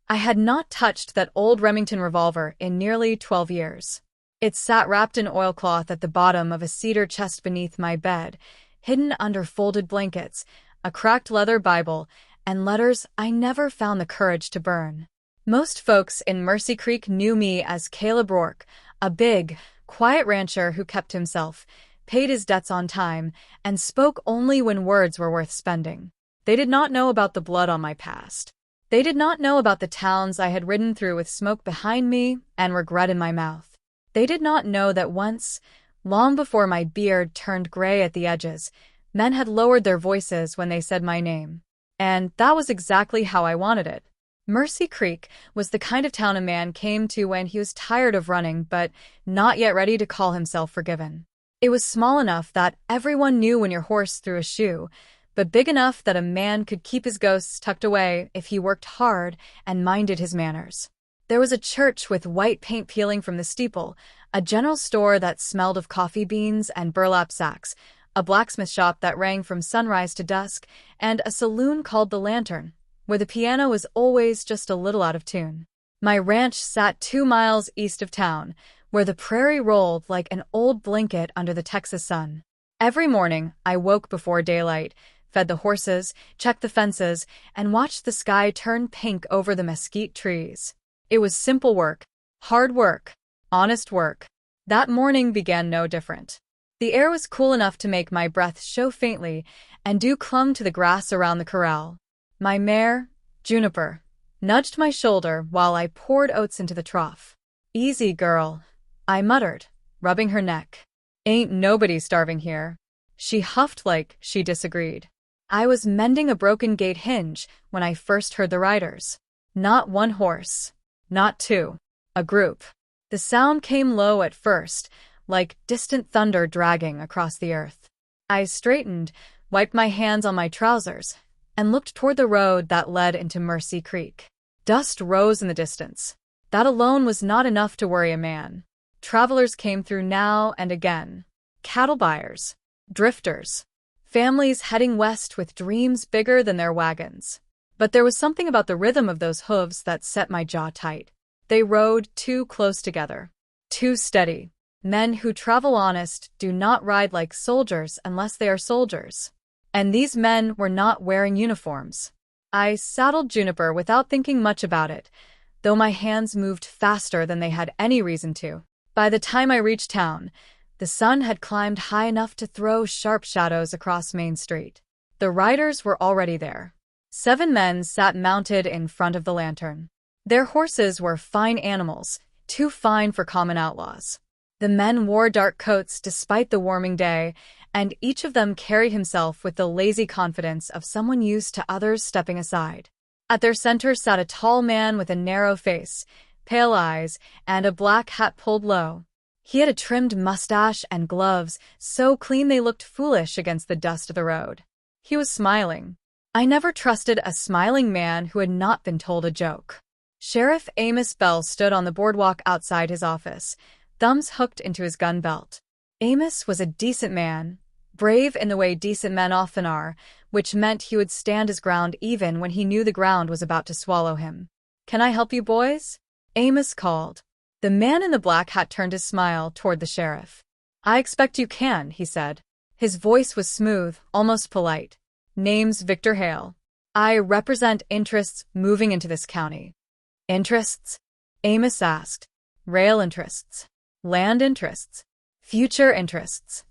I had not touched that old Remington revolver in nearly 12 years. It sat wrapped in oilcloth at the bottom of a cedar chest beneath my bed, hidden under folded blankets, a cracked leather Bible, and letters I never found the courage to burn. Most folks in Mercy Creek knew me as Caleb Rourke, a big, quiet rancher who kept himself, paid his debts on time, and spoke only when words were worth spending. They did not know about the blood on my past. They did not know about the towns I had ridden through with smoke behind me and regret in my mouth. They did not know that once, long before my beard turned gray at the edges, men had lowered their voices when they said my name. And that was exactly how I wanted it. Mercy Creek was the kind of town a man came to when he was tired of running but not yet ready to call himself forgiven. It was small enough that everyone knew when your horse threw a shoe, but big enough that a man could keep his ghosts tucked away if he worked hard and minded his manners. There was a church with white paint peeling from the steeple, a general store that smelled of coffee beans and burlap sacks, a blacksmith shop that rang from sunrise to dusk, and a saloon called the Lantern, where the piano was always just a little out of tune. My ranch sat 2 miles east of town, where the prairie rolled like an old blanket under the Texas sun. Every morning, I woke before daylight, fed the horses, checked the fences, and watched the sky turn pink over the mesquite trees. It was simple work, hard work, honest work. That morning began no different. The air was cool enough to make my breath show faintly, and dew clung to the grass around the corral. My mare, Juniper, nudged my shoulder while I poured oats into the trough. "Easy, girl," I muttered, rubbing her neck. "Ain't nobody starving here." She huffed like she disagreed. I was mending a broken gate hinge when I first heard the riders. Not one horse. Not two. A group. The sound came low at first, like distant thunder dragging across the earth. I straightened, wiped my hands on my trousers, and looked toward the road that led into Mercy Creek. Dust rose in the distance. That alone was not enough to worry a man. Travelers came through now and again. Cattle buyers. Drifters. Families heading west with dreams bigger than their wagons. But there was something about the rhythm of those hooves that set my jaw tight. They rode too close together. Too steady. Men who travel honest do not ride like soldiers unless they are soldiers. And these men were not wearing uniforms. I saddled Juniper without thinking much about it, though my hands moved faster than they had any reason to. By the time I reached town, the sun had climbed high enough to throw sharp shadows across Main Street. The riders were already there. 7 men sat mounted in front of the Lantern. Their horses were fine animals, too fine for common outlaws. The men wore dark coats despite the warming day, and each of them carried himself with the lazy confidence of someone used to others stepping aside. At their center sat a tall man with a narrow face, pale eyes, and a black hat pulled low. He had a trimmed mustache and gloves, so clean they looked foolish against the dust of the road. He was smiling. I never trusted a smiling man who had not been told a joke. Sheriff Amos Bell stood on the boardwalk outside his office, thumbs hooked into his gun belt. Amos was a decent man, brave in the way decent men often are, which meant he would stand his ground even when he knew the ground was about to swallow him. "Can I help you, boys?" Amos called. The man in the black hat turned his smile toward the sheriff. "I expect you can," he said. His voice was smooth, almost polite. "Name's Victor Hale. I represent interests moving into this county." "Interests?" Amos asked. "Rail interests. Land interests. Future interests."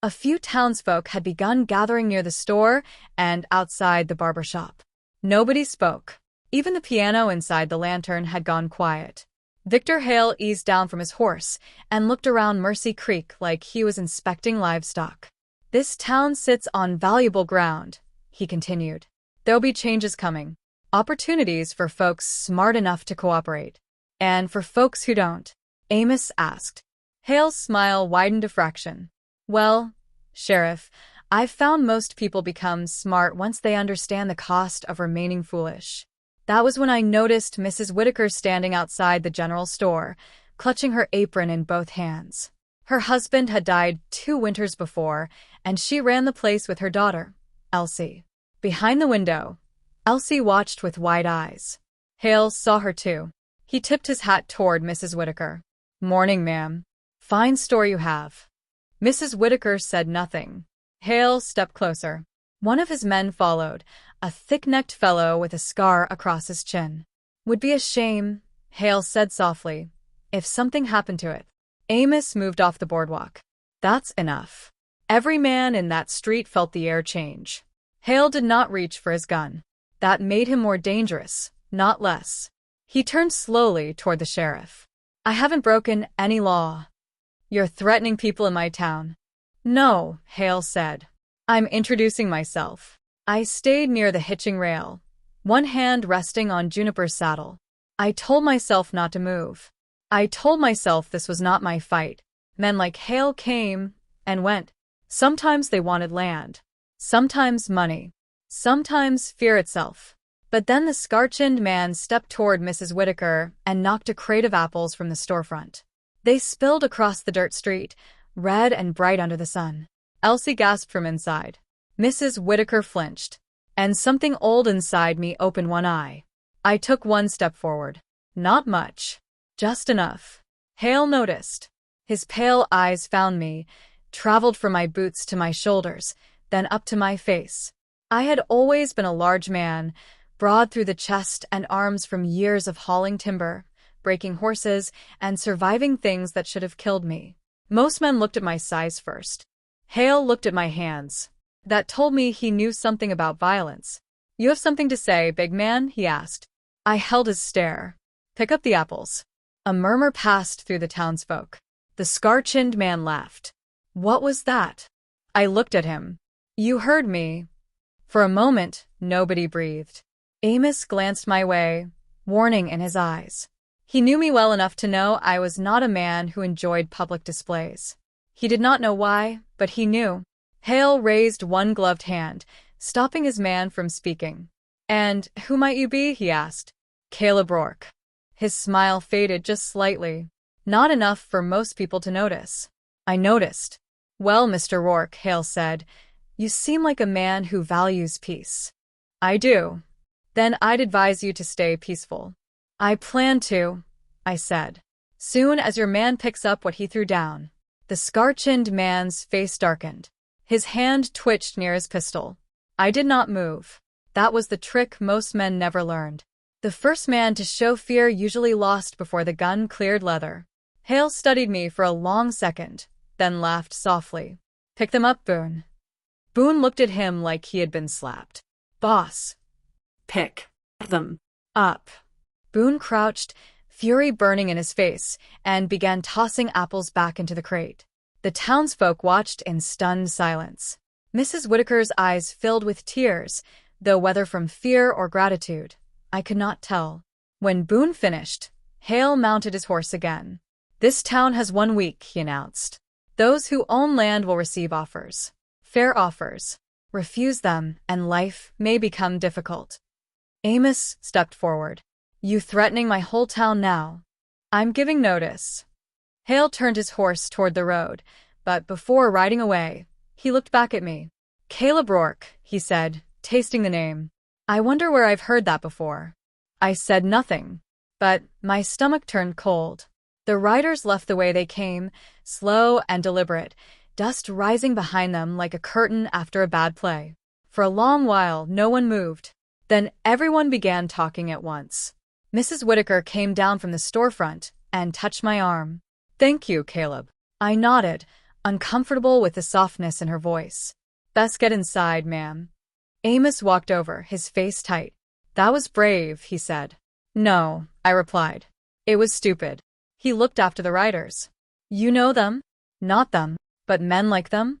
A few townsfolk had begun gathering near the store and outside the barber shop. Nobody spoke. Even the piano inside the Lantern had gone quiet. Victor Hale eased down from his horse and looked around Mercy Creek like he was inspecting livestock. "This town sits on valuable ground," he continued. "There'll be changes coming. Opportunities for folks smart enough to cooperate. And for folks who don't." Amos asked. Hale's smile widened a fraction. "Well, Sheriff, I've found most people become smart once they understand the cost of remaining foolish." That was when I noticed Mrs. Whitaker standing outside the general store, clutching her apron in both hands. Her husband had died 2 winters before, and she ran the place with her daughter, Elsie. Behind the window, Elsie watched with wide eyes. Hale saw her too. He tipped his hat toward Mrs. Whitaker. "Morning, ma'am. Fine store you have." Mrs. Whitaker said nothing. Hale stepped closer. One of his men followed, a thick-necked fellow with a scar across his chin. "Would be a shame," Hale said softly, "if something happened to it." Amos moved off the boardwalk. "That's enough." Every man in that street felt the air change. Hale did not reach for his gun. That made him more dangerous, not less. He turned slowly toward the sheriff. "I haven't broken any law." "You're threatening people in my town." "No," Hale said. "I'm introducing myself." I stayed near the hitching rail, one hand resting on Juniper's saddle. I told myself not to move. I told myself this was not my fight. Men like Hale came and went. Sometimes they wanted land. Sometimes money. Sometimes fear itself. But then the scar-chinned man stepped toward Mrs. Whitaker and knocked a crate of apples from the storefront. They spilled across the dirt street, red and bright under the sun. Elsie gasped from inside. Mrs. Whitaker flinched, and something old inside me opened one eye. I took one step forward. Not much. Just enough. Hale noticed. His pale eyes found me, traveled from my boots to my shoulders, then up to my face. I had always been a large man, broad through the chest and arms from years of hauling timber, breaking horses, and surviving things that should have killed me. Most men looked at my size first. Hale looked at my hands. That told me he knew something about violence. "You have something to say, big man?" he asked. I held his stare. "Pick up the apples." A murmur passed through the townsfolk. The scar-chinned man laughed. "What was that?" I looked at him. "You heard me." For a moment, nobody breathed. Amos glanced my way, warning in his eyes. He knew me well enough to know I was not a man who enjoyed public displays. He did not know why, but he knew. Hale raised one gloved hand, stopping his man from speaking. "And who might you be?" he asked. "Caleb Rourke." His smile faded just slightly. Not enough for most people to notice. I noticed. "Well, Mr. Rourke," Hale said, "you seem like a man who values peace." "I do." "Then I'd advise you to stay peaceful." "I plan to," I said. "Soon as your man picks up what he threw down." The scar-chinned man's face darkened. His hand twitched near his pistol. I did not move. That was the trick most men never learned. The first man to show fear usually lost before the gun cleared leather. Hale studied me for a long second, then laughed softly. "Pick them up, Boone." Boone looked at him like he had been slapped. "Boss." "Pick them up." Boone crouched, fury burning in his face, and began tossing apples back into the crate. The townsfolk watched in stunned silence. Mrs. Whitaker's eyes filled with tears, though whether from fear or gratitude, I could not tell. When Boone finished, Hale mounted his horse again. "This town has 1 week," he announced. "Those who own land will receive offers. Fair offers. Refuse them, and life may become difficult." Amos stepped forward. "You threatening my whole town now?" "I'm giving notice." Hale turned his horse toward the road, but before riding away, he looked back at me. "Caleb Rourke," he said, tasting the name. "I wonder where I've heard that before." I said nothing, but my stomach turned cold. The riders left the way they came, slow and deliberate, dust rising behind them like a curtain after a bad play. For a long while, no one moved. Then everyone began talking at once. Mrs. Whitaker came down from the storefront and touched my arm. "Thank you, Caleb." I nodded, uncomfortable with the softness in her voice. "Best get inside, ma'am." Amos walked over, his face tight. "That was brave," he said. "No," I replied. "It was stupid." He looked after the riders. "You know them?" "Not them, but men like them?"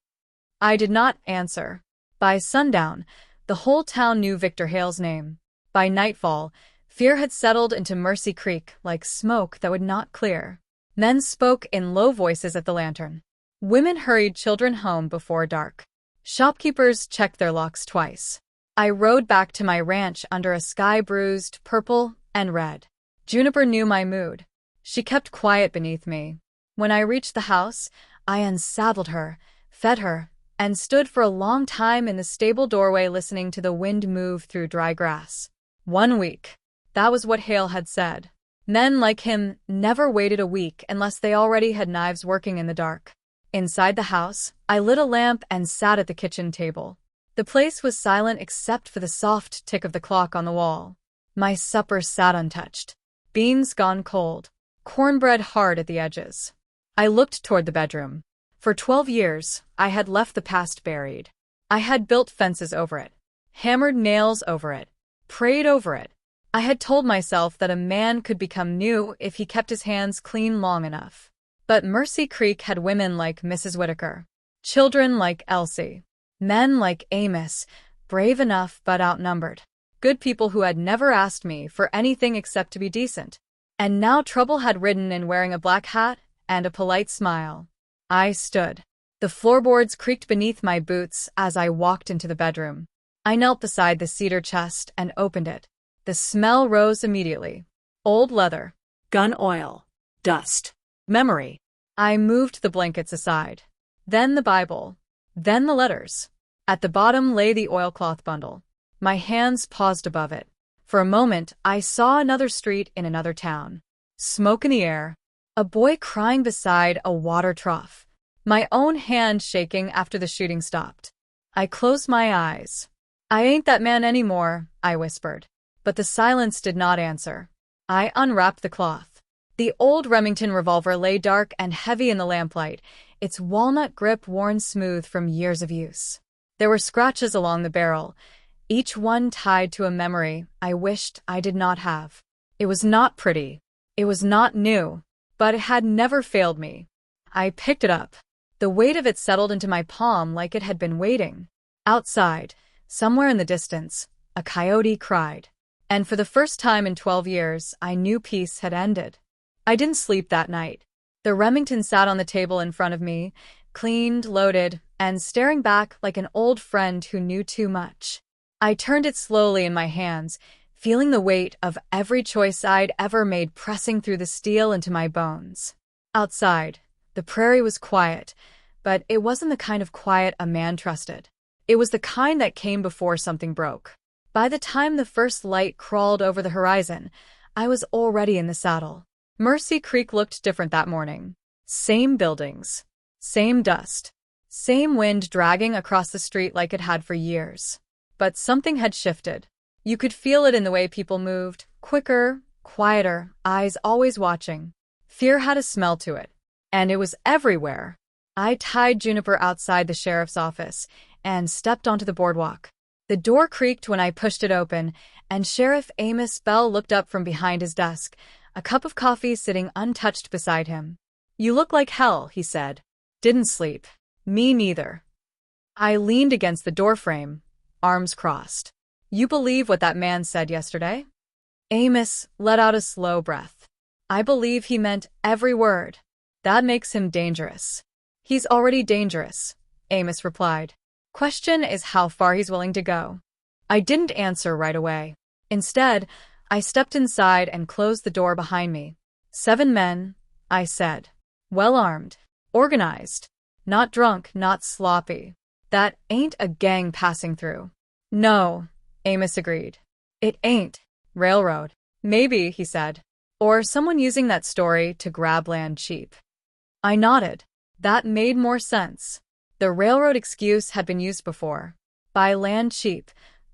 I did not answer. By sundown, the whole town knew Victor Hale's name. By nightfall, fear had settled into Mercy Creek like smoke that would not clear. Men spoke in low voices at the lantern. Women hurried children home before dark. Shopkeepers checked their locks twice. I rode back to my ranch under a sky bruised purple and red. Juniper knew my mood. She kept quiet beneath me. When I reached the house, I unsaddled her, fed her, and stood for a long time in the stable doorway listening to the wind move through dry grass. 1 week. That was what Hale had said. Men like him never waited a week unless they already had knives working in the dark. Inside the house, I lit a lamp and sat at the kitchen table. The place was silent except for the soft tick of the clock on the wall. My supper sat untouched. Beans gone cold. Cornbread hard at the edges. I looked toward the bedroom. For 12 years, I had left the past buried. I had built fences over it, hammered nails over it, prayed over it. I had told myself that a man could become new if he kept his hands clean long enough. But Mercy Creek had women like Mrs. Whitaker, children like Elsie, men like Amos, brave enough but outnumbered, good people who had never asked me for anything except to be decent. And now trouble had ridden in wearing a black hat and a polite smile. I stood. The floorboards creaked beneath my boots as I walked into the bedroom. I knelt beside the cedar chest and opened it. The smell rose immediately. Old leather, Gun oil. Dust. Memory. I moved the blankets aside. Then the Bible. Then the letters. At the bottom lay the oilcloth bundle. My hands paused above it. For a moment, I saw another street in another town. Smoke in the air. A boy crying beside a water trough. My own hand shaking after the shooting stopped. I closed my eyes. "I ain't that man anymore," I whispered. But the silence did not answer. I unwrapped the cloth. The old Remington Revolver lay dark and heavy in the lamplight, its walnut grip worn smooth from years of use. There were scratches along the barrel, each one tied to a memory I wished I did not have. It was not pretty. It was not new. But it had never failed me. I picked it up. The weight of it settled into my palm like it had been waiting. Outside, somewhere in the distance, a coyote cried. And for the first time in 12 years, I knew peace had ended. I didn't sleep that night. The Remington sat on the table in front of me, cleaned, loaded, and staring back like an old friend who knew too much. I turned it slowly in my hands, feeling the weight of every choice I'd ever made pressing through the steel into my bones. Outside, the prairie was quiet, but it wasn't the kind of quiet a man trusted. It was the kind that came before something broke. By the time the first light crawled over the horizon, I was already in the saddle. Mercy Creek looked different that morning. Same buildings, same dust, same wind dragging across the street like it had for years. But something had shifted. You could feel it in the way people moved, quicker, quieter, eyes always watching. Fear had a smell to it, and it was everywhere. I tied Juniper outside the sheriff's office and stepped onto the boardwalk. The door creaked when I pushed it open, and Sheriff Amos Bell looked up from behind his desk, a cup of coffee sitting untouched beside him. "You look like hell," he said. "Didn't sleep." "Me neither." I leaned against the doorframe, arms crossed. "You believe what that man said yesterday?" Amos let out a slow breath. "I believe he meant every word. That makes him dangerous." "He's already dangerous," Amos replied. "Question is how far he's willing to go." I didn't answer right away. Instead, I stepped inside and closed the door behind me. 7 men, I said. Well armed, organized, not drunk, not sloppy. That ain't a gang passing through. "No," Amos agreed. "It ain't. Railroad. Maybe," he said. "Or someone using that story to grab land cheap." I nodded. That made more sense. The railroad excuse had been used before. Buy land cheap,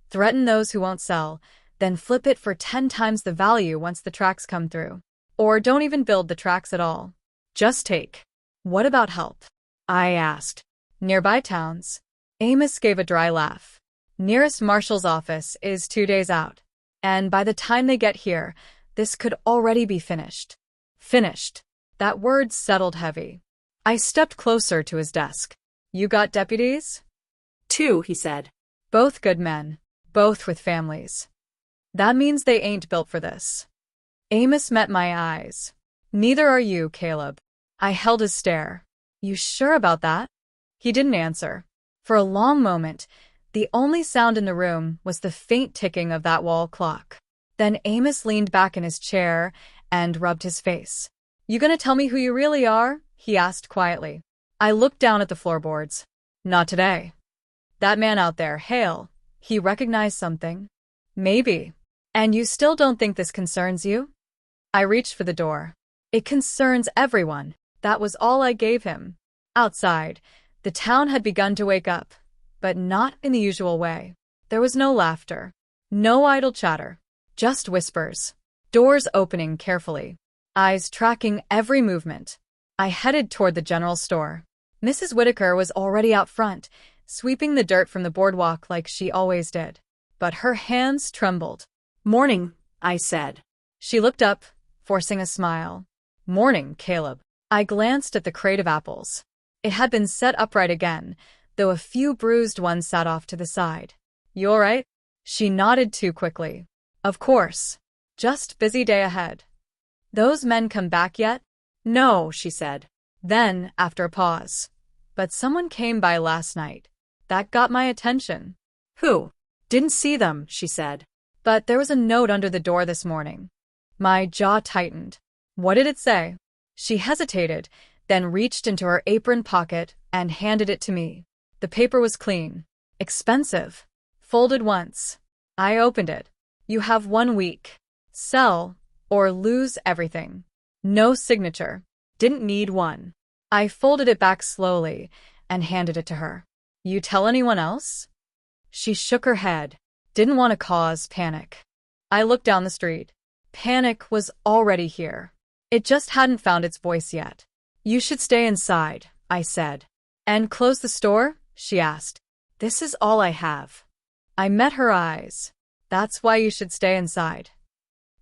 threaten those who won't sell, then flip it for 10 times the value once the tracks come through. Or don't even build the tracks at all. Just take. "What about help?" I asked. "Nearby towns." Amos gave a dry laugh. "Nearest marshal's office is 2 days out. And by the time they get here, this could already be finished." Finished. That word settled heavy. I stepped closer to his desk. "You got deputies?" 2, he said. "Both good men. Both with families." "That means they ain't built for this." Amos met my eyes. "Neither are you, Caleb." I held his stare. "You sure about that?" He didn't answer. For a long moment, the only sound in the room was the faint ticking of that wall clock. Then Amos leaned back in his chair and rubbed his face. "You gonna tell me who you really are?" he asked quietly. I looked down at the floorboards. "Not today." "That man out there, Hale, he recognized something?" "Maybe." And you still don't think this concerns you? I reached for the door. It concerns everyone. That was all I gave him. Outside, the town had begun to wake up, but not in the usual way. There was no laughter, no idle chatter, just whispers, doors opening carefully, eyes tracking every movement. I headed toward the general store. Mrs. Whitaker was already out front, sweeping the dirt from the boardwalk like she always did. But her hands trembled. "Morning," I said. She looked up, forcing a smile. "Morning, Caleb." I glanced at the crate of apples. It had been set upright again, though a few bruised ones sat off to the side. "You all right?" She nodded too quickly. "Of course. Just busy day ahead." "Those men come back yet?" "No," she said. Then, after a pause, "But someone came by last night. That got my attention." "Who?" "Didn't see them," she said. "But there was a note under the door this morning." My jaw tightened. "What did it say?" She hesitated, then reached into her apron pocket and handed it to me. The paper was clean, expensive, folded once. I opened it. "You have 1 week. Sell or lose everything." No signature. Didn't need one. I folded it back slowly and handed it to her. "You tell anyone else?" She shook her head. Didn't want to cause panic. I looked down the street. Panic was already here. It just hadn't found its voice yet. "You should stay inside," I said. "And close the store?" she asked. "This is all I have." I met her eyes. "That's why you should stay inside."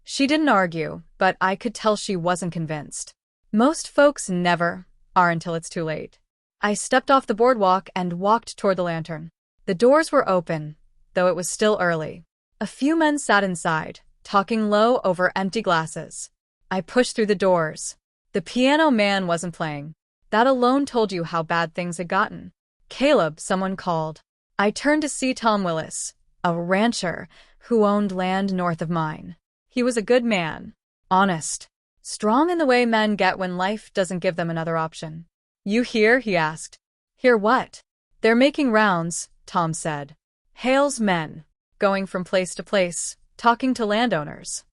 She didn't argue, but I could tell she wasn't convinced. Most folks never are until it's too late. I stepped off the boardwalk and walked toward the lantern. The doors were open, though it was still early. A few men sat inside, talking low over empty glasses. I pushed through the doors. The piano man wasn't playing. That alone told you how bad things had gotten. "Caleb," someone called. I turned to see Tom Willis, a rancher who owned land north of mine. He was a good man, honest, strong in the way men get when life doesn't give them another option. "You hear?" he asked. "Hear what?" "They're making rounds," Tom said. "Hale's men, going from place to place, talking to landowners."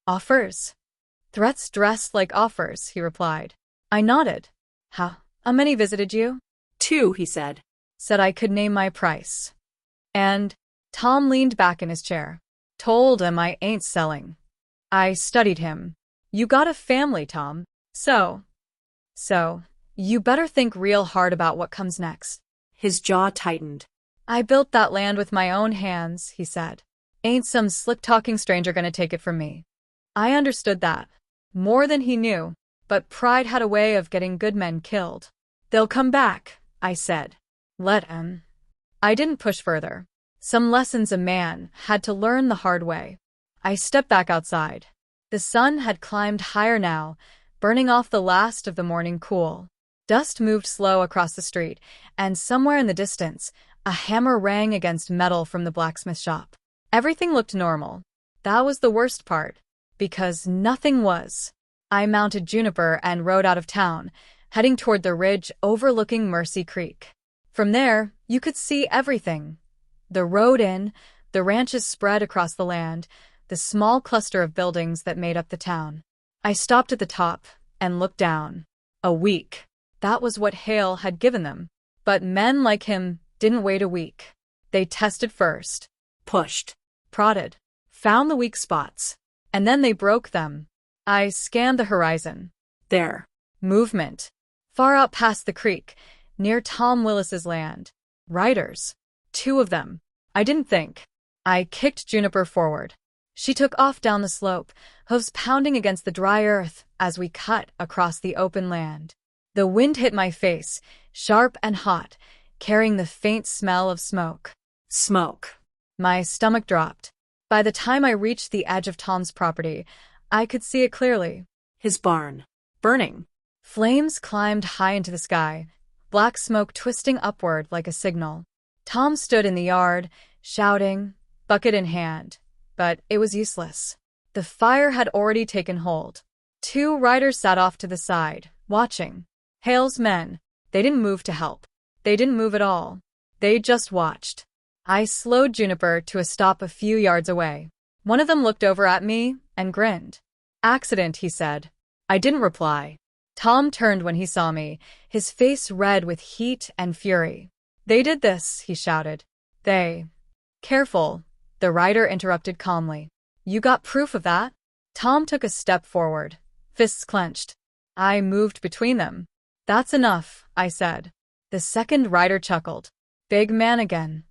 "Offers?" "Threats dressed like offers," he replied. I nodded. "How many visited you?" "2," he said. Said I could name my price. "And?" Tom leaned back in his chair. "Told him I ain't selling." I studied him. "You got a family, Tom. So, you better think real hard about what comes next." His jaw tightened. "I built that land with my own hands," he said. "Ain't some slick-talking stranger gonna take it from me." I understood that. More than he knew, but pride had a way of getting good men killed. "They'll come back," I said. "Let 'em." I didn't push further. Some lessons a man had to learn the hard way. I stepped back outside. The sun had climbed higher now, burning off the last of the morning cool. Dust moved slow across the street, and somewhere in the distance, a hammer rang against metal from the blacksmith shop. Everything looked normal. That was the worst part, because nothing was. I mounted Juniper and rode out of town, heading toward the ridge overlooking Mercy Creek. From there, you could see everything. The road in, the ranches spread across the land, the small cluster of buildings that made up the town. I stopped at the top and looked down. A week. That was what Hale had given them. But men like him didn't wait a week. They tested first. Pushed. Prodded. Found the weak spots. And then they broke them. I scanned the horizon. There. Movement. Far out past the creek, near Tom Willis's land. Riders. 2 of them. I didn't think. I kicked Juniper forward. She took off down the slope, hooves pounding against the dry earth as we cut across the open land. The wind hit my face, sharp and hot, carrying the faint smell of smoke. Smoke. My stomach dropped. By the time I reached the edge of Tom's property, I could see it clearly. His barn. Burning. Flames climbed high into the sky, black smoke twisting upward like a signal. Tom stood in the yard, shouting, bucket in hand. But it was useless. The fire had already taken hold. 2 riders sat off to the side, watching. Hale's men. They didn't move to help. They didn't move at all. They just watched. I slowed Juniper to a stop a few yards away. One of them looked over at me and grinned. Accident, he said. I didn't reply. Tom turned when he saw me, his face red with heat and fury. They did this, he shouted. They. Careful, the rider interrupted calmly. You got proof of that? Tom took a step forward, fists clenched. I moved between them. That's enough, I said. The second rider chuckled. Big man again.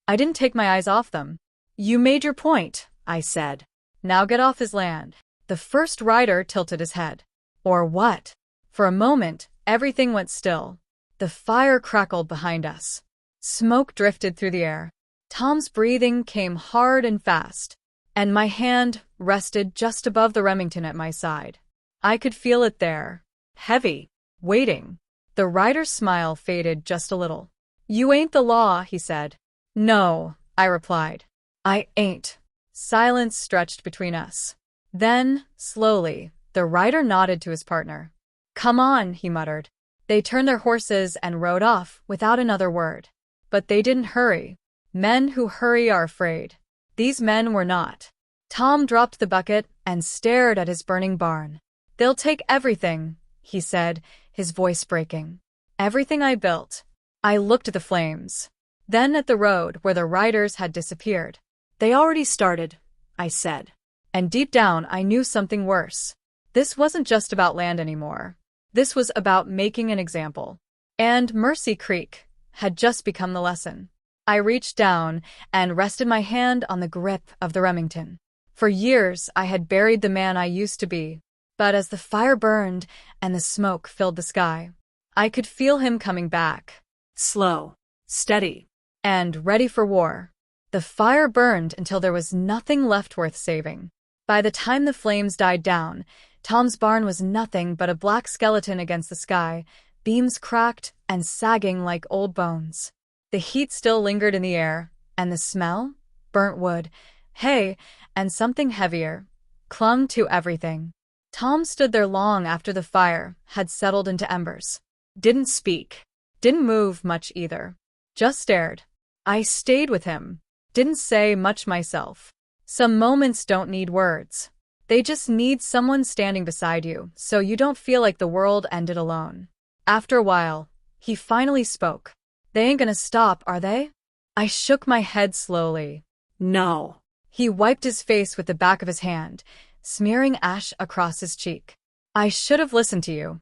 I didn't take my eyes off them. You made your point, I said. Now get off his land. The first rider tilted his head. Or what? For a moment, everything went still. The fire crackled behind us. Smoke drifted through the air. Tom's breathing came hard and fast, and my hand rested just above the Remington at my side. I could feel it there, heavy, waiting. The rider's smile faded just a little. You ain't the law, he said. No, I replied. I ain't. Silence stretched between us. Then, slowly, the rider nodded to his partner. Come on, he muttered. They turned their horses and rode off without another word. But they didn't hurry. Men who hurry are afraid. These men were not. Tom dropped the bucket and stared at his burning barn. They'll take everything, he said, his voice breaking. Everything I built. I looked at the flames. Then at the road where the riders had disappeared. They already started, I said. And deep down I knew something worse. This wasn't just about land anymore. This was about making an example. And Mercy Creek had just become the lesson. I reached down and rested my hand on the grip of the Remington. For years I had buried the man I used to be, but as the fire burned and the smoke filled the sky, I could feel him coming back. Slow, steady, and ready for war. The fire burned until there was nothing left worth saving. By the time the flames died down, Tom's barn was nothing but a black skeleton against the sky, beams cracked and sagging like old bones. The heat still lingered in the air, and the smell, burnt wood, hay, and something heavier, clung to everything. Tom stood there long after the fire had settled into embers. Didn't speak. Didn't move much either. Just stared. I stayed with him. Didn't say much myself. Some moments don't need words. They just need someone standing beside you so you don't feel like the world ended alone. After a while, he finally spoke. They ain't gonna stop, are they? I shook my head slowly. No. He wiped his face with the back of his hand, smearing ash across his cheek. I should have listened to you.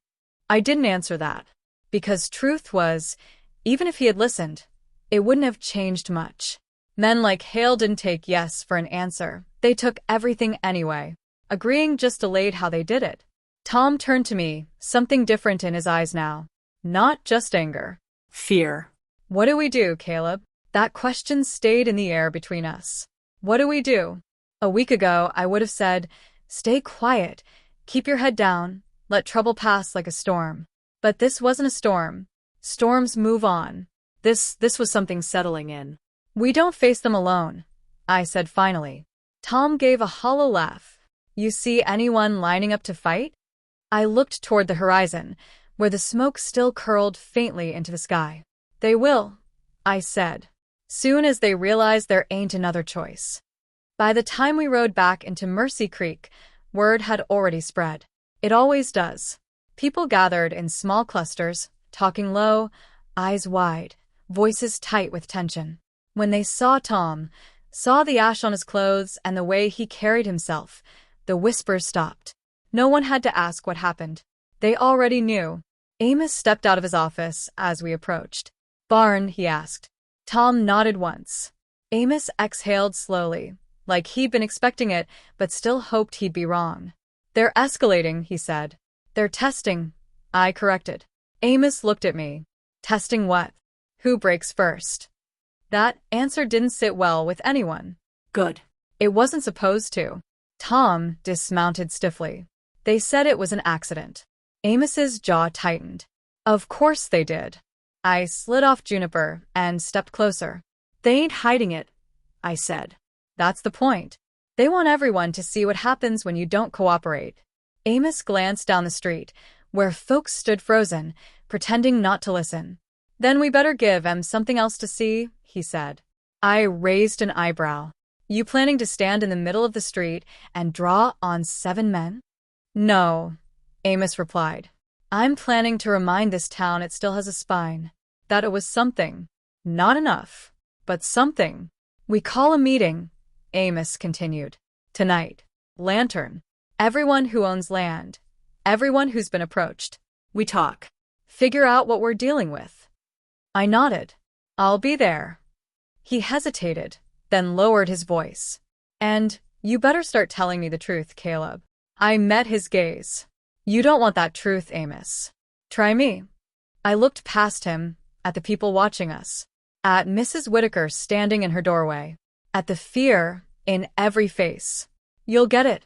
I didn't answer that. Because truth was, even if he had listened, it wouldn't have changed much. Men like Hale didn't take yes for an answer. They took everything anyway. Agreeing just delayed how they did it. Tom turned to me, something different in his eyes now. Not just anger. Fear. What do we do, Caleb? That question stayed in the air between us. What do we do? A week ago, I would have said, stay quiet, keep your head down, let trouble pass like a storm. But this wasn't a storm. Storms move on. This was something settling in. We don't face them alone, I said finally. Tom gave a hollow laugh. You see anyone lining up to fight? I looked toward the horizon, where the smoke still curled faintly into the sky. They will, I said, soon as they realize there ain't another choice. By the time we rode back into Mercy Creek, word had already spread. It always does. People gathered in small clusters, talking low, eyes wide, voices tight with tension. When they saw Tom, saw the ash on his clothes and the way he carried himself, the whispers stopped. No one had to ask what happened. They already knew. Amos stepped out of his office as we approached. Barn, he asked. Tom nodded once. Amos exhaled slowly, like he'd been expecting it, but still hoped he'd be wrong. They're escalating, he said. They're testing, I corrected. Amos looked at me. Testing what? Who breaks first? That answer didn't sit well with anyone. Good. It wasn't supposed to. Tom dismounted stiffly. They said it was an accident. Amos's jaw tightened. Of course they did. I slid off Juniper and stepped closer. They ain't hiding it, I said. That's the point. They want everyone to see what happens when you don't cooperate. Amos glanced down the street, where folks stood frozen, pretending not to listen. Then we better give 'em something else to see, he said. I raised an eyebrow. You planning to stand in the middle of the street and draw on 7 men? No, Amos replied. I'm planning to remind this town it still has a spine. That it was something. Not enough, but something. We call a meeting, Amos continued. Tonight. Lantern. Everyone who owns land. Everyone who's been approached. We talk. Figure out what we're dealing with. I nodded. I'll be there. He hesitated, then lowered his voice. And you better start telling me the truth, Caleb. I met his gaze. You don't want that truth, Amos. Try me. I looked past him, at the people watching us, at Mrs. Whitaker standing in her doorway, at the fear in every face. You'll get it,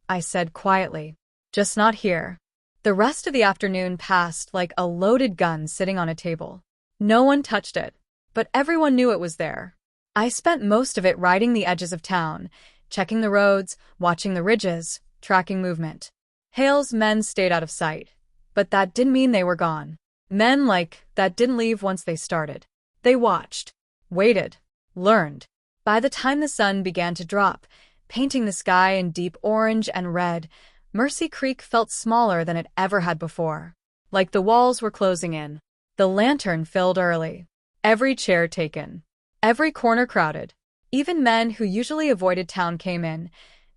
I said quietly. Just not here. The rest of the afternoon passed like a loaded gun sitting on a table. No one touched it, but everyone knew it was there. I spent most of it riding the edges of town, checking the roads, watching the ridges, tracking movement. Hale's men stayed out of sight, but that didn't mean they were gone. Men like that didn't leave once they started. They watched, waited, learned. By the time the sun began to drop, painting the sky in deep orange and red, Mercy Creek felt smaller than it ever had before. Like the walls were closing in. The lantern filled early. Every chair taken. Every corner crowded. Even men who usually avoided town came in,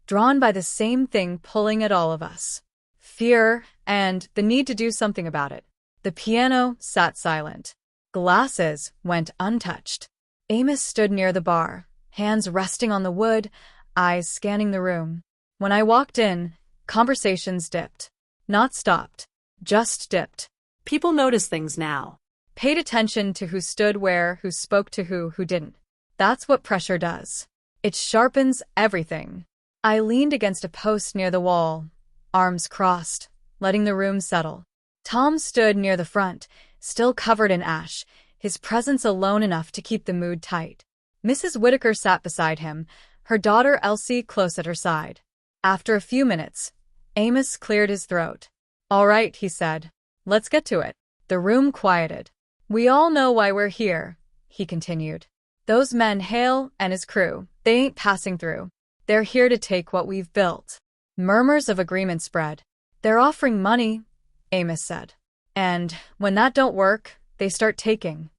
drawn by the same thing pulling at all of us. Fear and the need to do something about it. The piano sat silent. Glasses went untouched. Amos stood near the bar, hands resting on the wood, eyes scanning the room. When I walked in, conversations dipped. Not stopped, just dipped. People notice things now. Paid attention to who stood where, who spoke to who didn't. That's what pressure does. It sharpens everything. I leaned against a post near the wall, arms crossed, letting the room settle. Tom stood near the front, still covered in ash, his presence alone enough to keep the mood tight. Mrs. Whitaker sat beside him, her daughter Elsie close at her side. After a few minutes, Amos cleared his throat. All right, he said. Let's get to it. The room quieted. We all know why we're here, he continued. Those men, Hale and his crew, they ain't passing through. They're here to take what we've built. Murmurs of agreement spread. They're offering money, Amos said. And when that don't work, they start taking.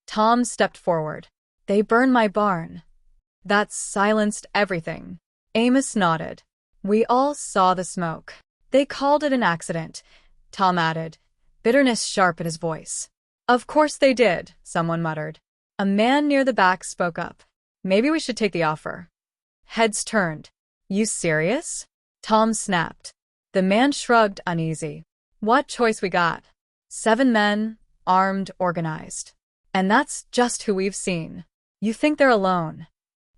Tom stepped forward. They burn my barn. That silenced everything. Amos nodded. We all saw the smoke. They called it an accident, Tom added, bitterness sharp in his voice. Of course they did, someone muttered. A man near the back spoke up. Maybe we should take the offer. Heads turned. You serious? Tom snapped. The man shrugged, uneasy. What choice we got? 7 men, armed, organized. And that's just who we've seen. You think they're alone?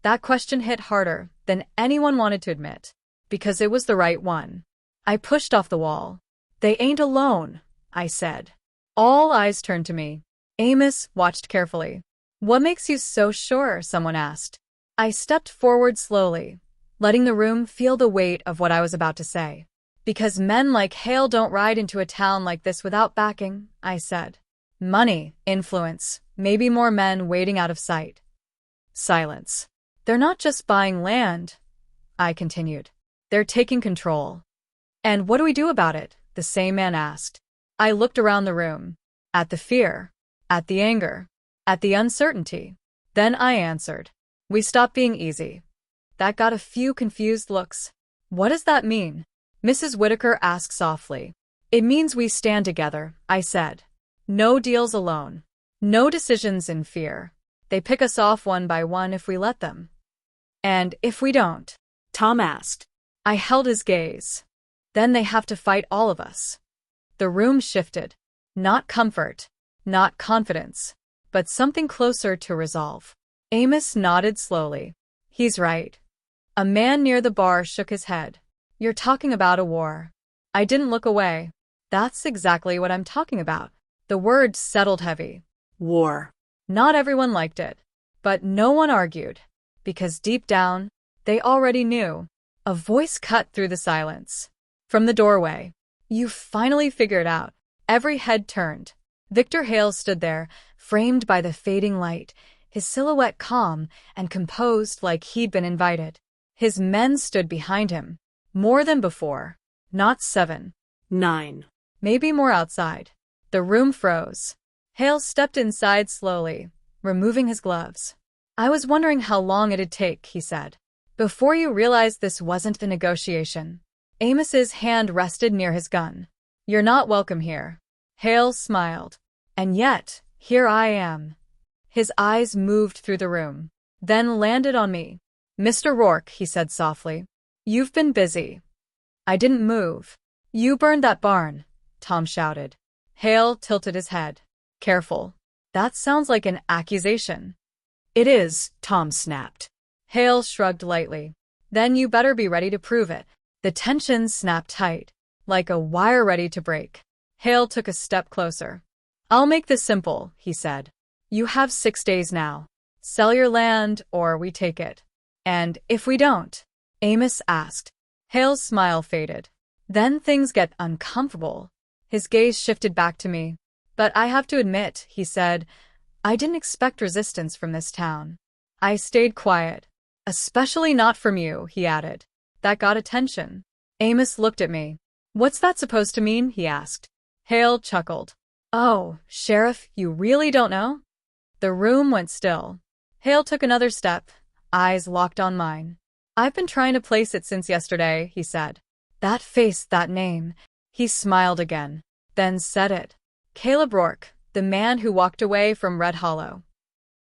That question hit harder than anyone wanted to admit, because it was the right one. I pushed off the wall. They ain't alone, I said. All eyes turned to me. Amos watched carefully. What makes you so sure? Someone asked. I stepped forward slowly, letting the room feel the weight of what I was about to say. Because men like Hale don't ride into a town like this without backing, I said. Money, influence, maybe more men waiting out of sight. Silence. They're not just buying land, I continued. They're taking control. And what do we do about it? The same man asked. I looked around the room, at the fear, at the anger, at the uncertainty. Then I answered. We stop being easy. That got a few confused looks. What does that mean? Mrs. Whitaker asked softly. It means we stand together, I said. No deals alone. No decisions in fear. They pick us off one by one if we let them. And if we don't? Tom asked. I held his gaze. Then they have to fight all of us. The room shifted. Not comfort, not confidence, but something closer to resolve. Amos nodded slowly. He's right. A man near the bar shook his head. You're talking about a war. I didn't look away. That's exactly what I'm talking about. The word settled heavy. War. Not everyone liked it, but no one argued, because deep down, they already knew. A voice cut through the silence. From the doorway. You finally figured out. Every head turned. Victor Hale stood there, framed by the fading light, his silhouette calm and composed like he'd been invited. His men stood behind him. More than before. Not 7. 9. Maybe more outside. The room froze. Hale stepped inside slowly, removing his gloves. I was wondering how long it'd take, he said. Before you realized this wasn't a negotiation. Amos's hand rested near his gun. You're not welcome here. Hale smiled. And yet, here I am. His eyes moved through the room, then landed on me. Mr. Rourke, he said softly. You've been busy. I didn't move. You burned that barn, Tom shouted. Hale tilted his head. Careful. That sounds like an accusation. It is, Tom snapped. Hale shrugged lightly. Then you better be ready to prove it. The tension snapped tight, like a wire ready to break. Hale took a step closer. I'll make this simple, he said. You have 6 days now. Sell your land or we take it. And if we don't? Amos asked. Hale's smile faded. Then things get uncomfortable. His gaze shifted back to me. But I have to admit, he said, I didn't expect resistance from this town. I stayed quiet. Especially not from you, he added. That got attention. Amos looked at me. What's that supposed to mean? He asked. Hale chuckled. Oh, Sheriff, you really don't know? The room went still. Hale took another step, eyes locked on mine. I've been trying to place it since yesterday, he said. That face, that name. He smiled again, then said it. Caleb Rourke, the man who walked away from Red Hollow.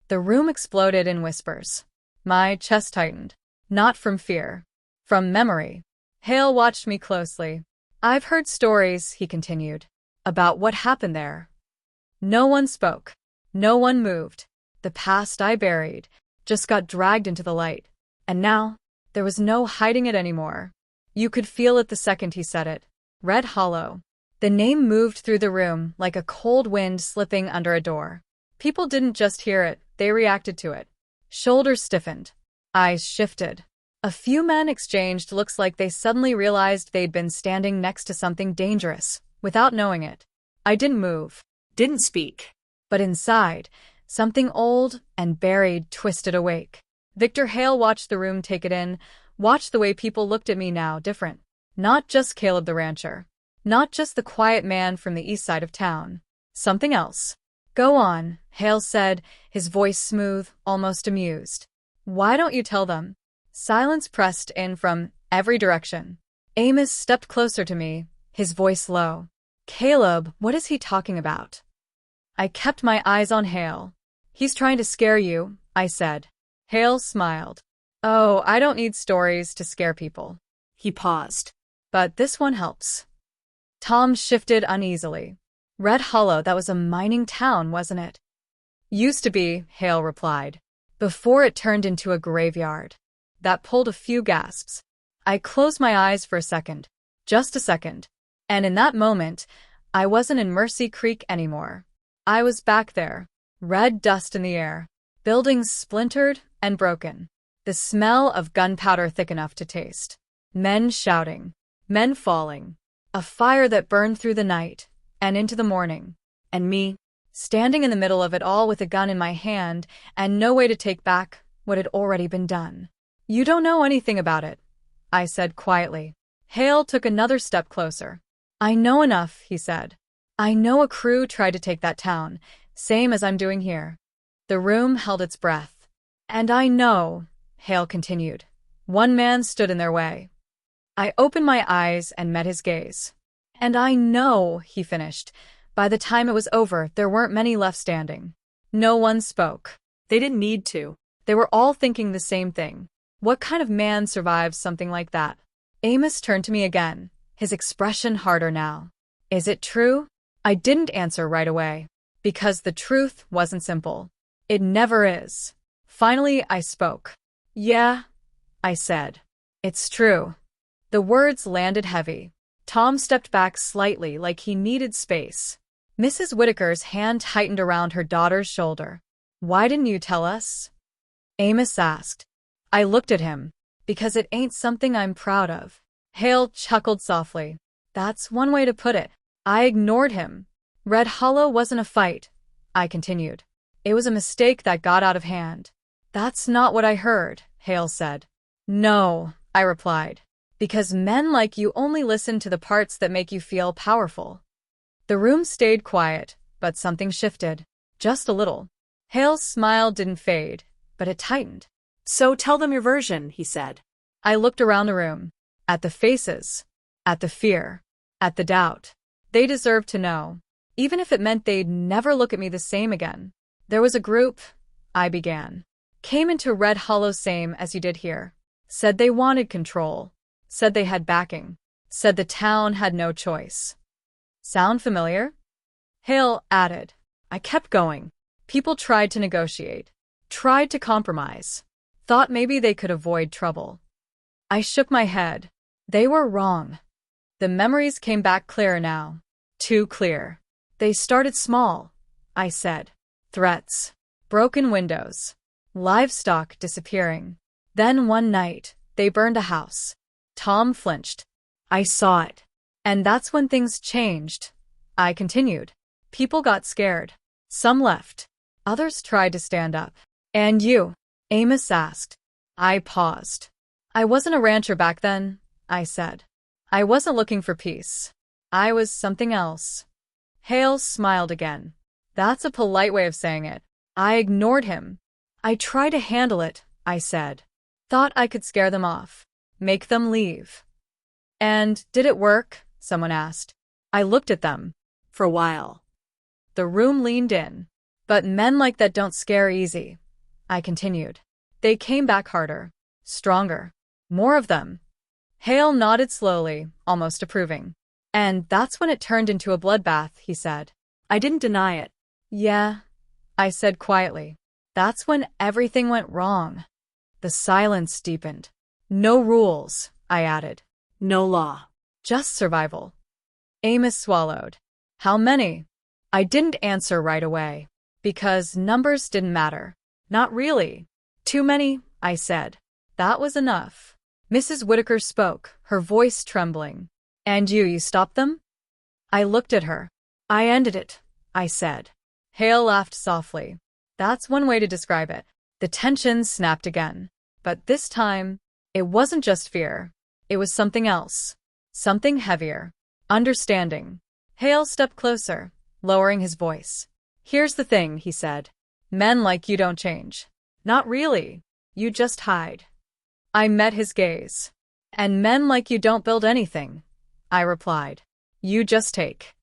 The room exploded in whispers. My chest tightened. Not from fear. From memory. Hale watched me closely. I've heard stories, he continued, about what happened there. No one spoke. No one moved. The past I buried just got dragged into the light. And now, there was no hiding it anymore. You could feel it the second he said it. Red Hollow. The name moved through the room like a cold wind slipping under a door. People didn't just hear it, they reacted to it. Shoulders stiffened. Eyes shifted. A few men exchanged looks like they suddenly realized they'd been standing next to something dangerous, without knowing it. I didn't move. Didn't speak. But inside, something old and buried twisted awake. Victor Hale watched the room take it in, watched the way people looked at me now different. Not just Caleb the rancher. Not just the quiet man from the east side of town. Something else. Go on, Hale said, his voice smooth, almost amused. Why don't you tell them? Silence pressed in from every direction. Amos stepped closer to me, his voice low. Caleb, what is he talking about? I kept my eyes on Hale. He's trying to scare you, I said. Hale smiled. Oh, I don't need stories to scare people. He paused. But this one helps. Tom shifted uneasily. Red Hollow, that was a mining town, wasn't it? Used to be, Hale replied, before it turned into a graveyard. That pulled a few gasps. I closed my eyes for a second. Just a second. And in that moment, I wasn't in Mercy Creek anymore. I was back there. Red dust in the air. Buildings splintered and broken. The smell of gunpowder thick enough to taste. Men shouting. Men falling. A fire that burned through the night and into the morning. And me, standing in the middle of it all with a gun in my hand and no way to take back what had already been done. You don't know anything about it, I said quietly. Hale took another step closer. I know enough, he said. I know a crew tried to take that town, same as I'm doing here. The room held its breath. And I know, Hale continued. One man stood in their way. I opened my eyes and met his gaze. And I know, he finished. By the time it was over, there weren't many left standing. No one spoke. They didn't need to. They were all thinking the same thing. What kind of man survives something like that? Amos turned to me again, his expression harder now. Is it true? I didn't answer right away. Because the truth wasn't simple. It never is. Finally, I spoke. Yeah, I said. It's true. The words landed heavy. Tom stepped back slightly like he needed space. Mrs. Whitaker's hand tightened around her daughter's shoulder. Why didn't you tell us? Amos asked. I looked at him. Because it ain't something I'm proud of. Hale chuckled softly. That's one way to put it. I ignored him. Red Hollow wasn't a fight, I continued. It was a mistake that got out of hand. That's not what I heard, Hale said. No, I replied. Because men like you only listen to the parts that make you feel powerful. The room stayed quiet, but something shifted. Just a little. Hale's smile didn't fade, but it tightened. So tell them your version, he said. I looked around the room. At the faces. At the fear. At the doubt. They deserved to know. Even if it meant they'd never look at me the same again. There was a group, I began. Came into Red Hollow same as you did here. Said they wanted control. Said they had backing. Said the town had no choice. Sound familiar? Hale added. I kept going. People tried to negotiate. Tried to compromise. Thought maybe they could avoid trouble. I shook my head. They were wrong. The memories came back clearer now. Too clear. They started small, I said. Threats. Broken windows. Livestock disappearing. Then one night, they burned a house. Tom flinched. I saw it. And that's when things changed. I continued. People got scared. Some left. Others tried to stand up. And you? Amos asked. I paused. I wasn't a rancher back then, I said. I wasn't looking for peace. I was something else. Hale smiled again. That's a polite way of saying it. I ignored him. I tried to handle it, I said. Thought I could scare them off. Make them leave. And did it work? Someone asked. I looked at them. For a while. The room leaned in. But men like that don't scare easy, I continued. They came back harder. Stronger. More of them. Hale nodded slowly, almost approving. And that's when it turned into a bloodbath, he said. I didn't deny it. Yeah, I said quietly. That's when everything went wrong. The silence deepened. No rules, I added. No law. Just survival. Amos swallowed. How many? I didn't answer right away. Because numbers didn't matter. Not really. Too many, I said. That was enough. Mrs. Whitaker spoke, her voice trembling. And you stopped them? I looked at her. I ended it, I said. Hale laughed softly. That's one way to describe it. The tension snapped again. But this time, it wasn't just fear. It was something else. Something heavier. Understanding. Hale stepped closer, lowering his voice. Here's the thing, he said. Men like you don't change. Not really. You just hide. I met his gaze. And men like you don't build anything, I replied. You just take.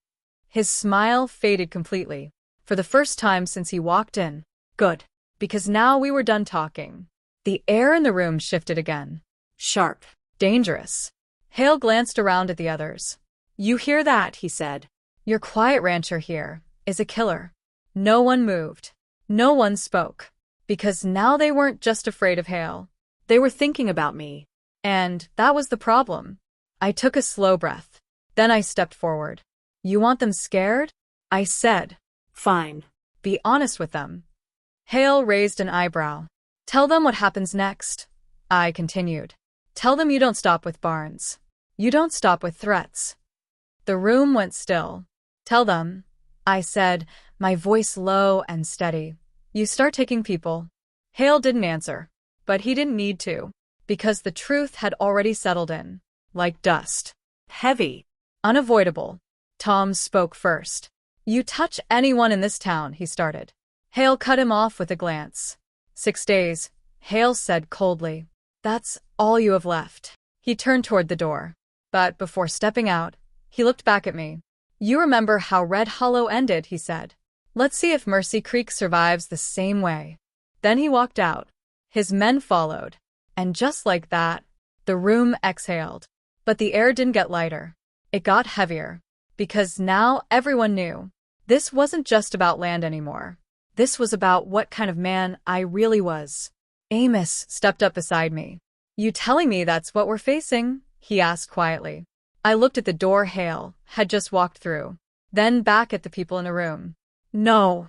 His smile faded completely. For the first time since he walked in. Good. Because now we were done talking. The air in the room shifted again. Sharp. Dangerous. Hale glanced around at the others. You hear that, he said. Your quiet rancher here is a killer. No one moved. No one spoke. Because now they weren't just afraid of Hale. They were thinking about me. And that was the problem. I took a slow breath. Then I stepped forward. You want them scared? I said. Fine. Be honest with them. Hale raised an eyebrow. Tell them what happens next. I continued. Tell them you don't stop with Barnes. You don't stop with threats. The room went still. Tell them, I said, my voice low and steady. You start taking people. Hale didn't answer. But he didn't need to. Because the truth had already settled in. Like dust. Heavy. Unavoidable. Tom spoke first. You touch anyone in this town, he started. Hale cut him off with a glance. 6 days, Hale said coldly. That's all you have left. He turned toward the door. But before stepping out, he looked back at me. You remember how Red Hollow ended, he said. Let's see if Mercy Creek survives the same way. Then he walked out. His men followed. And just like that, the room exhaled. But the air didn't get lighter. It got heavier. Because now everyone knew. This wasn't just about land anymore. This was about what kind of man I really was. Amos stepped up beside me. You telling me that's what we're facing? He asked quietly. I looked at the door Hale had just walked through. Then back at the people in the room. No,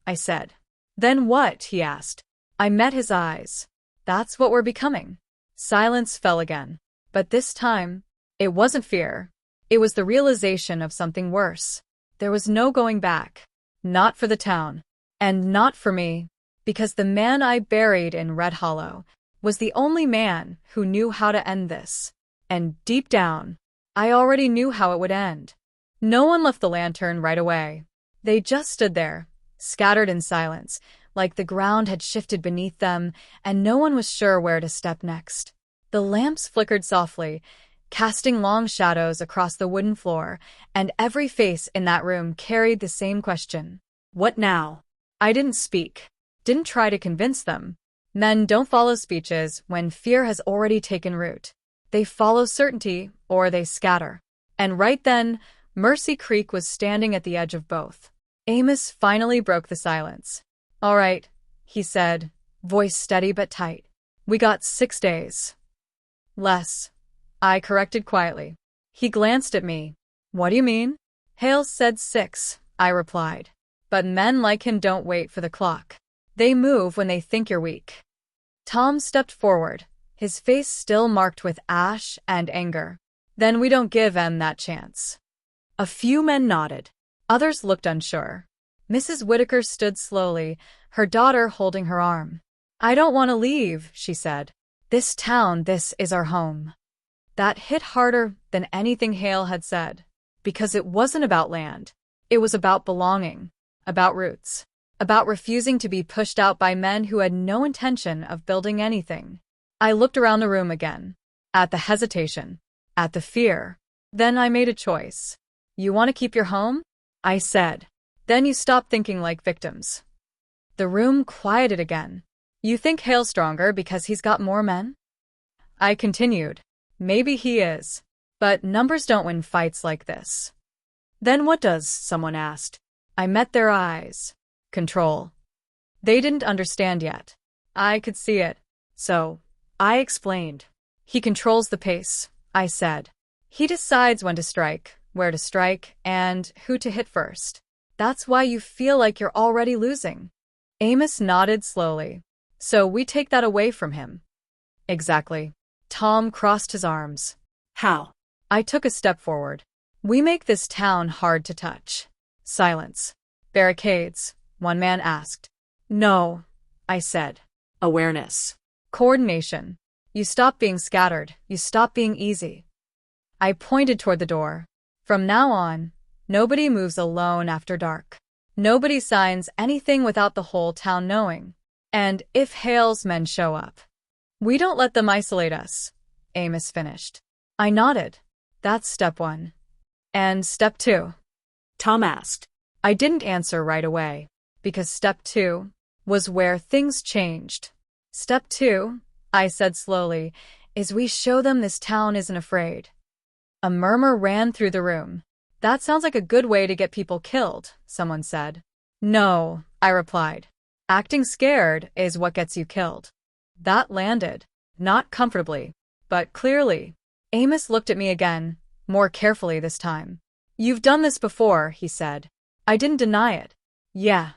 I said. Then what? He asked. I met his eyes. That's what we're becoming. Silence fell again. But this time, it wasn't fear. It was the realization of something worse. There was no going back. Not for the town. And not for me, because the man I buried in Red Hollow was the only man who knew how to end this. And deep down, I already knew how it would end. No one left the lantern right away. They just stood there, scattered in silence, like the ground had shifted beneath them, and no one was sure where to step next. The lamps flickered softly, casting long shadows across the wooden floor, and every face in that room carried the same question. What now? I didn't speak, didn't try to convince them. Men don't follow speeches when fear has already taken root. They follow certainty, or they scatter. And right then, Mercy Creek was standing at the edge of both. Amos finally broke the silence. "All right," he said, voice steady but tight. "We got 6 days." "Less," I corrected quietly. He glanced at me. "What do you mean?" "Hale said 6, I replied. "But men like him don't wait for the clock. They move when they think you're weak." Tom stepped forward, his face still marked with ash and anger. "Then we don't give em that chance." A few men nodded. Others looked unsure. Mrs. Whitaker stood slowly, her daughter holding her arm. "I don't want to leave," she said. "This town, this is our home." That hit harder than anything Hale had said, because it wasn't about land. It was about belonging, about roots, about refusing to be pushed out by men who had no intention of building anything. I looked around the room again, at the hesitation, at the fear. Then I made a choice. "You want to keep your home?" I said. "Then you stop thinking like victims." The room quieted again. "You think Hale's stronger because he's got more men?" I continued. "Maybe he is. But numbers don't win fights like this." "Then what does?" someone asked. I met their eyes. Control. They didn't understand yet. I could see it. So, I explained. "He controls the pace," I said. "He decides when to strike, where to strike, and who to hit first. That's why you feel like you're already losing." Amos nodded slowly. "So we take that away from him." "Exactly." Tom crossed his arms. "How?" I took a step forward. "We make this town hard to touch." Silence. "Barricades?" one man asked. "No," I said. "Awareness." "Coordination. You stop being scattered, you stop being easy." I pointed toward the door. "From now on, nobody moves alone after dark. Nobody signs anything without the whole town knowing. And if Hale's men show up, we don't let them isolate us," Amos finished. I nodded. "That's step 1. And step 2? Tom asked. I didn't answer right away, because step 2 was where things changed. "Step 2, I said slowly, "is we show them this town isn't afraid." A murmur ran through the room. "That sounds like a good way to get people killed," someone said. "No," I replied. "Acting scared is what gets you killed." That landed, not comfortably, but clearly. Amos looked at me again, more carefully this time. "You've done this before," he said. I didn't deny it. "Yeah.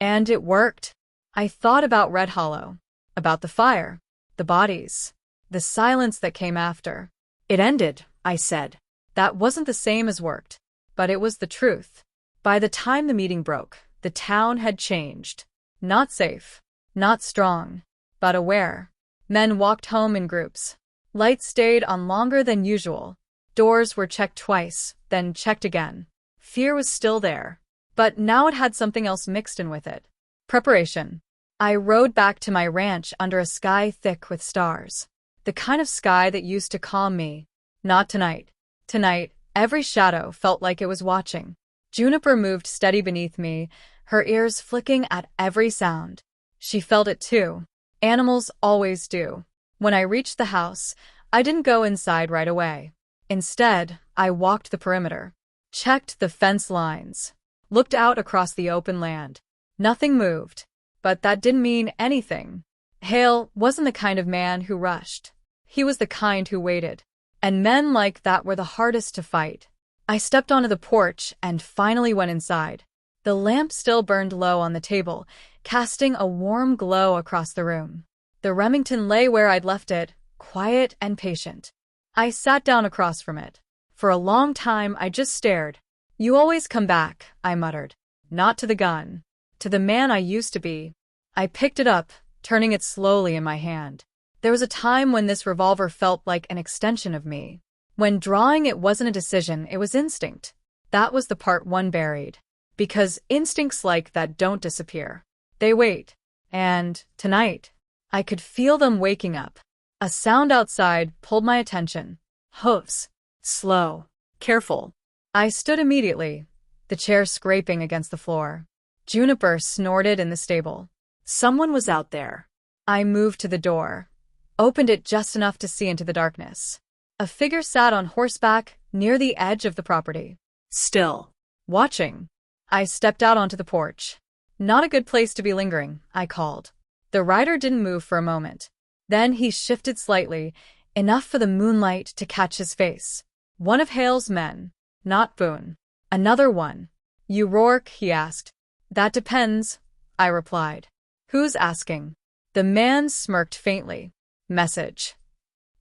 And it worked." I thought about Red Hollow, about the fire, the bodies, the silence that came after. "It ended," I said. That wasn't the same as worked, but it was the truth. By the time the meeting broke, the town had changed. Not safe, not strong, but aware. Men walked home in groups. Lights stayed on longer than usual. Doors were checked twice, then checked again. Fear was still there, but now it had something else mixed in with it. Preparation. I rode back to my ranch under a sky thick with stars. The kind of sky that used to calm me. Not tonight. Tonight, every shadow felt like it was watching. Juniper moved steady beneath me, her ears flicking at every sound. She felt it too. Animals always do. When I reached the house, I didn't go inside right away. Instead, I walked the perimeter, checked the fence lines, looked out across the open land. Nothing moved, but that didn't mean anything. Hale wasn't the kind of man who rushed. He was the kind who waited. And men like that were the hardest to fight. I stepped onto the porch and finally went inside. The lamp still burned low on the table, casting a warm glow across the room. The Remington lay where I'd left it, quiet and patient. I sat down across from it. For a long time I just stared. "You always come back," I muttered. "Not to the gun. To the man I used to be. I picked it up, turning it slowly in my hand. There was a time when this revolver felt like an extension of me. When drawing it wasn't a decision, it was instinct. That was the part one buried. Because instincts like that don't disappear. They wait. And, tonight, I could feel them waking up. A sound outside pulled my attention. Hoofs. Slow. Careful. I stood immediately, the chair scraping against the floor. Juniper snorted in the stable. Someone was out there. I moved to the door, opened it just enough to see into the darkness. A figure sat on horseback near the edge of the property. Still. Watching. I stepped out onto the porch. Not a good place to be lingering, I called. The rider didn't move for a moment. Then he shifted slightly, enough for the moonlight to catch his face. One of Hale's men. Not Boone. Another one. You Rourke? He asked. That depends, I replied. Who's asking? The man smirked faintly. Message.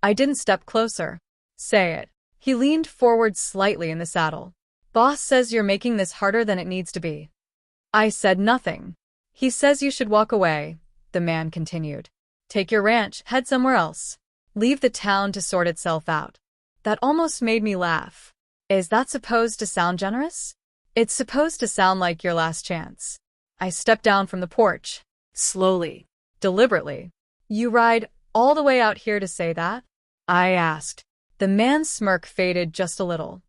I didn't step closer. Say it. He leaned forward slightly in the saddle. Boss says you're making this harder than it needs to be. I said nothing. He says you should walk away, the man continued. Take your ranch, head somewhere else. Leave the town to sort itself out. That almost made me laugh. Is that supposed to sound generous? It's supposed to sound like your last chance. I stepped down from the porch. Slowly. Deliberately. You ride all the way out here to say that? I asked. The man's smirk faded just a little.